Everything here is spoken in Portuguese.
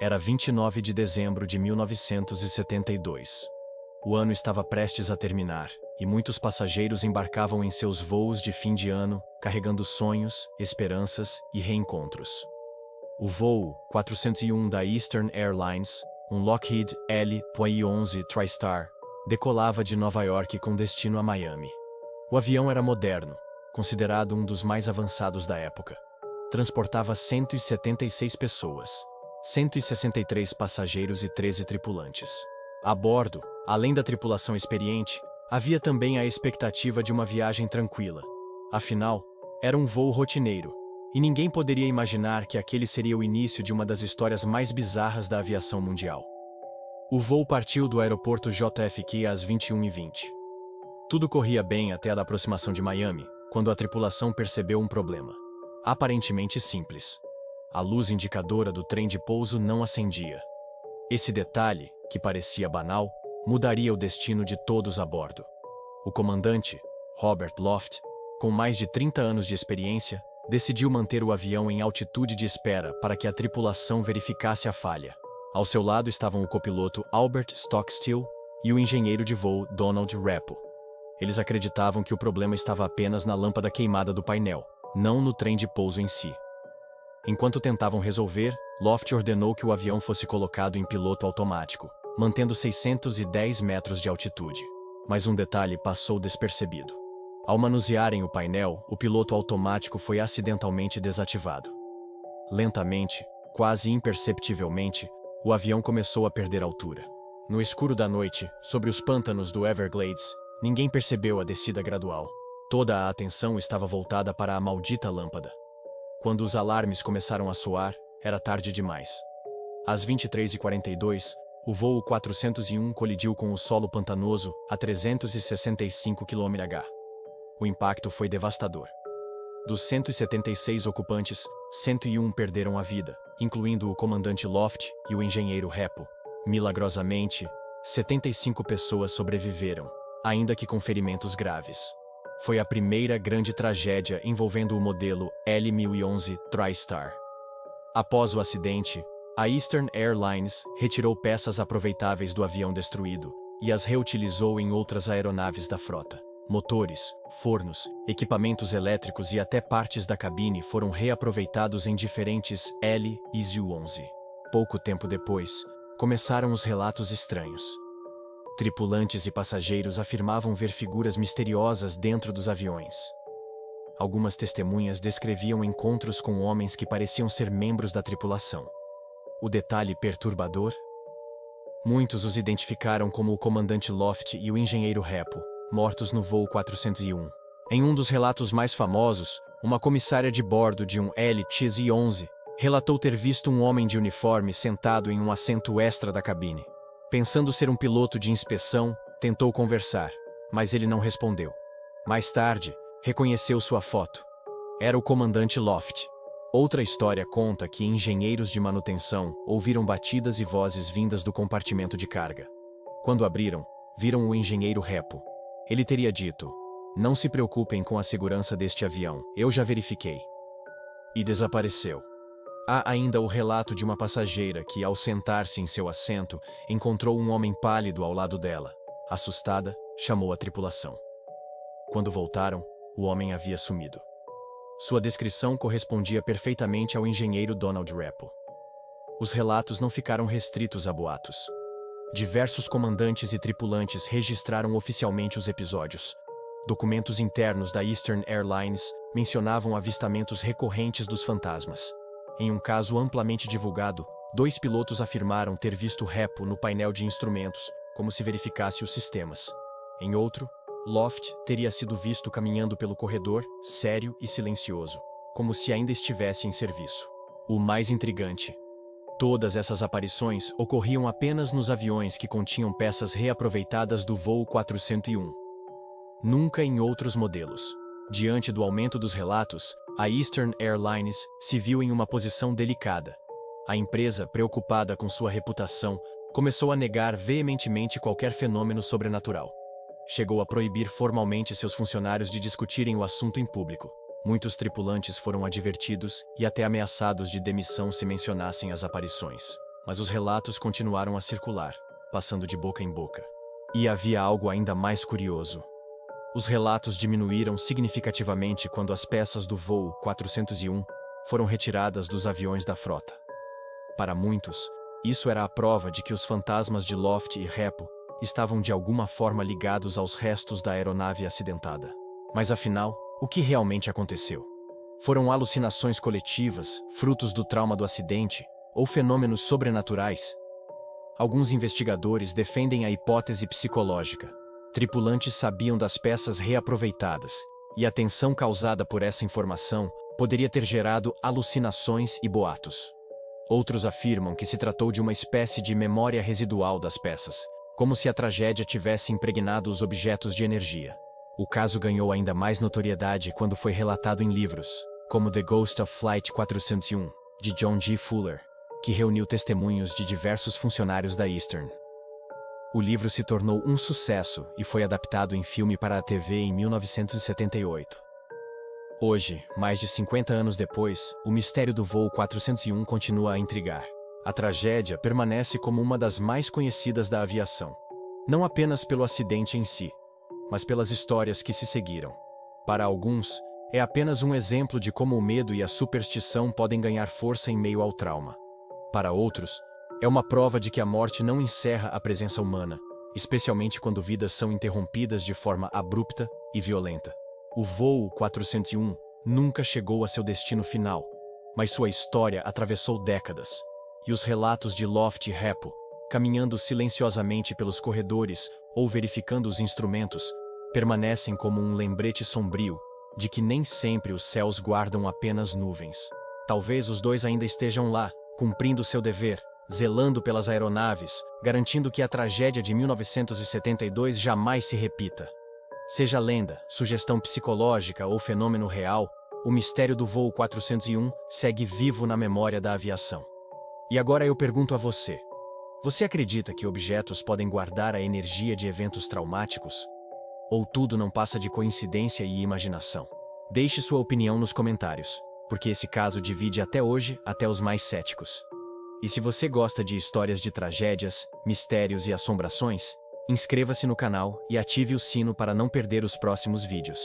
Era 29 de dezembro de 1972. O ano estava prestes a terminar, e muitos passageiros embarcavam em seus voos de fim de ano, carregando sonhos, esperanças e reencontros. O voo 401 da Eastern Airlines, um Lockheed L-11 TriStar, decolava de Nova York com destino a Miami. O avião era moderno, considerado um dos mais avançados da época. Transportava 176 pessoas, 163 passageiros e 13 tripulantes. A bordo, além da tripulação experiente, havia também a expectativa de uma viagem tranquila. Afinal, era um voo rotineiro, e ninguém poderia imaginar que aquele seria o início de uma das histórias mais bizarras da aviação mundial. O voo partiu do aeroporto JFK às 21h20. Tudo corria bem até a aproximação de Miami, quando a tripulação percebeu um problema. Aparentemente simples. A luz indicadora do trem de pouso não acendia. Esse detalhe, que parecia banal, mudaria o destino de todos a bordo. O comandante, Robert Loft, com mais de 30 anos de experiência, decidiu manter o avião em altitude de espera para que a tripulação verificasse a falha. Ao seu lado estavam o copiloto Albert Stockstill e o engenheiro de voo Donald Repo. Eles acreditavam que o problema estava apenas na lâmpada queimada do painel, não no trem de pouso em si. Enquanto tentavam resolver, Loft ordenou que o avião fosse colocado em piloto automático, mantendo 610 metros de altitude. Mas um detalhe passou despercebido. Ao manusearem o painel, o piloto automático foi acidentalmente desativado. Lentamente, quase imperceptivelmente, o avião começou a perder altura. No escuro da noite, sobre os pântanos do Everglades, ninguém percebeu a descida gradual. Toda a atenção estava voltada para a maldita lâmpada. Quando os alarmes começaram a soar, era tarde demais. Às 23h42, o voo 401 colidiu com o solo pantanoso a 365 km/h. O impacto foi devastador. Dos 176 ocupantes, 101 perderam a vida, incluindo o comandante Loft e o engenheiro Repo. Milagrosamente, 75 pessoas sobreviveram, ainda que com ferimentos graves. Foi a primeira grande tragédia envolvendo o modelo L-1011 TriStar. Após o acidente, a Eastern Airlines retirou peças aproveitáveis do avião destruído e as reutilizou em outras aeronaves da frota. Motores, fornos, equipamentos elétricos e até partes da cabine foram reaproveitados em diferentes L-11. Pouco tempo depois, começaram os relatos estranhos. Tripulantes e passageiros afirmavam ver figuras misteriosas dentro dos aviões. Algumas testemunhas descreviam encontros com homens que pareciam ser membros da tripulação. O detalhe perturbador? Muitos os identificaram como o comandante Loft e o engenheiro Repo, mortos no voo 401. Em um dos relatos mais famosos, uma comissária de bordo de um LX-11 relatou ter visto um homem de uniforme sentado em um assento extra da cabine. Pensando ser um piloto de inspeção, tentou conversar, mas ele não respondeu. Mais tarde, reconheceu sua foto. Era o comandante Loft. Outra história conta que engenheiros de manutenção ouviram batidas e vozes vindas do compartimento de carga. Quando abriram, viram o engenheiro Repo. Ele teria dito: "Não se preocupem com a segurança deste avião, eu já verifiquei." E desapareceu. Há ainda o relato de uma passageira que, ao sentar-se em seu assento, encontrou um homem pálido ao lado dela. Assustada, chamou a tripulação. Quando voltaram, o homem havia sumido. Sua descrição correspondia perfeitamente ao engenheiro Donald Repo. Os relatos não ficaram restritos a boatos. Diversos comandantes e tripulantes registraram oficialmente os episódios. Documentos internos da Eastern Airlines mencionavam avistamentos recorrentes dos fantasmas. Em um caso amplamente divulgado, 2 pilotos afirmaram ter visto Repo no painel de instrumentos, como se verificasse os sistemas. Em outro, Loft teria sido visto caminhando pelo corredor, sério e silencioso, como se ainda estivesse em serviço. O mais intrigante: todas essas aparições ocorriam apenas nos aviões que continham peças reaproveitadas do voo 401. Nunca em outros modelos. Diante do aumento dos relatos, a Eastern Airlines se viu em uma posição delicada. A empresa, preocupada com sua reputação, começou a negar veementemente qualquer fenômeno sobrenatural. Chegou a proibir formalmente seus funcionários de discutirem o assunto em público. Muitos tripulantes foram advertidos e até ameaçados de demissão se mencionassem as aparições. Mas os relatos continuaram a circular, passando de boca em boca. E havia algo ainda mais curioso. Os relatos diminuíram significativamente quando as peças do voo 401 foram retiradas dos aviões da frota. Para muitos, isso era a prova de que os fantasmas de Loft e Repo estavam de alguma forma ligados aos restos da aeronave acidentada. Mas afinal, o que realmente aconteceu? Foram alucinações coletivas, frutos do trauma do acidente, ou fenômenos sobrenaturais? Alguns investigadores defendem a hipótese psicológica. Tripulantes sabiam das peças reaproveitadas, e a tensão causada por essa informação poderia ter gerado alucinações e boatos. Outros afirmam que se tratou de uma espécie de memória residual das peças, como se a tragédia tivesse impregnado os objetos de energia. O caso ganhou ainda mais notoriedade quando foi relatado em livros, como The Ghost of Flight 401, de John G. Fuller, que reuniu testemunhos de diversos funcionários da Eastern. O livro se tornou um sucesso e foi adaptado em filme para a TV em 1978. Hoje, mais de 50 anos depois, o mistério do voo 401 continua a intrigar. A tragédia permanece como uma das mais conhecidas da aviação. Não apenas pelo acidente em si, mas pelas histórias que se seguiram. Para alguns, é apenas um exemplo de como o medo e a superstição podem ganhar força em meio ao trauma. Para outros, é uma prova de que a morte não encerra a presença humana, especialmente quando vidas são interrompidas de forma abrupta e violenta. O voo 401 nunca chegou a seu destino final, mas sua história atravessou décadas, e os relatos de Loft e Repo, caminhando silenciosamente pelos corredores ou verificando os instrumentos, permanecem como um lembrete sombrio de que nem sempre os céus guardam apenas nuvens. Talvez os dois ainda estejam lá, cumprindo seu dever, zelando pelas aeronaves, garantindo que a tragédia de 1972 jamais se repita. Seja lenda, sugestão psicológica ou fenômeno real, o mistério do voo 401 segue vivo na memória da aviação. E agora eu pergunto a você: você acredita que objetos podem guardar a energia de eventos traumáticos? Ou tudo não passa de coincidência e imaginação? Deixe sua opinião nos comentários, porque esse caso divide até hoje até os mais céticos. E se você gosta de histórias de tragédias, mistérios e assombrações, inscreva-se no canal e ative o sino para não perder os próximos vídeos.